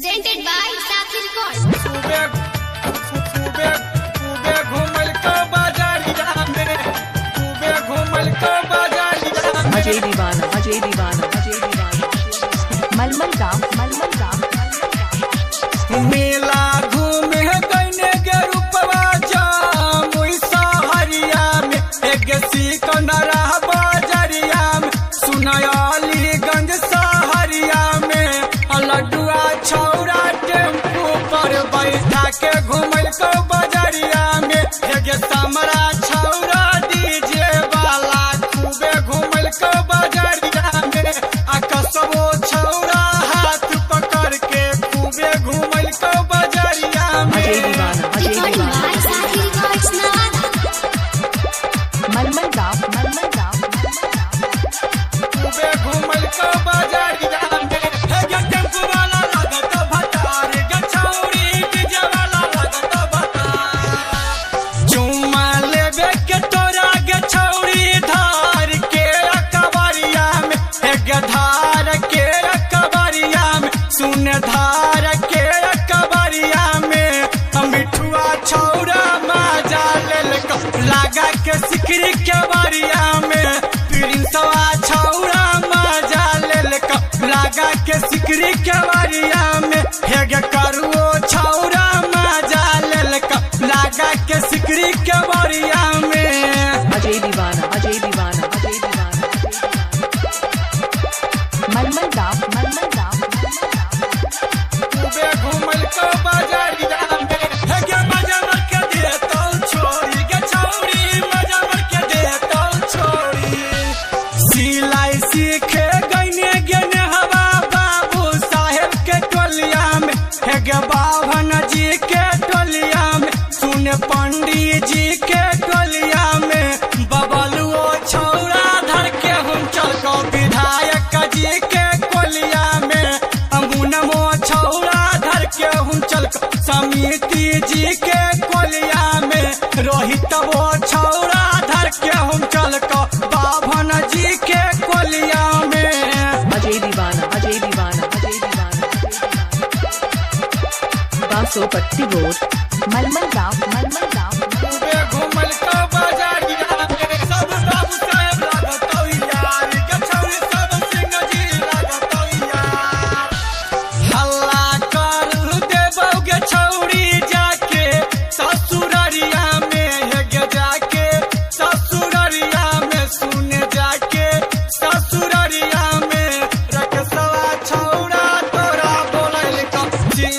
Presented by Sakshi Records. Ajay दीवाना मलमल गाँव मेला घूमे गने के रूपवा जामुई सहरिया में एक सिकंदरा बाजरिया में सुनयालीगंज सहरिया में लड्डुआ छौरा टेम्पू पर बैठा के घूमल को बजरिया में एक समरा छौरा डीजे वाला खूबे घूमल को बजरिया में कसबो छौरा हाथ पकड़ के खूबे घूमल को बजरिया में Recording by Sakshi Records, Navada. मलमल गाँव खूबे घूमल को बजरिया में हे टेम्पू वाला लागत भटार गछौरी डीजे वाला लागत भटार चुम्मा लेबे के तोरा गछौरी धार के कबरिया में हे धार के कबरिया में सुन धार के कबरिया में मिठुआ छौरा माजा लेल लागा के सिकरी के बरिया में प्रिंसवा छौरा माजा लेल लागा के सिकरी के बरिया में हेगे करुओ छौरा माजा लेल लागा के सिकरी के बरिया में अजय दीवाना मलमल गाँव खूबे घूमल को बजरिया में हेगे मजा मर के दे तो छोड़ी गे छौरी मजा मर के दे तो छोड़ी सिलाई सीखे गने हवा बाबू साहेब के टोलिया में हेगे बाभन जी के टोलिया में सुन पंडित जी के टोलिया में बबलुओ छौरा धर के हम चल को विधायक जी के कोलिया में अंगुनमो छौरा धर के हम चल को समिति जी के कोलिया में रोहित वो छौरा धर के हम चल को बाभन जी के कोलिया में अजय दीवाना बासोपट्टी रोड मलमल गाँव खूबे घूमल को बजरिया में सब बाबू साहेब लागतौ यार गछौरी सब सिंह जी लागतौ यार हल्ला कर देबौ गछौरी जाके ससुररिया में हेगे जाके ससुररिया में सुन जाके ससुररिया में रखसवा छौरा तोरा बोलल जी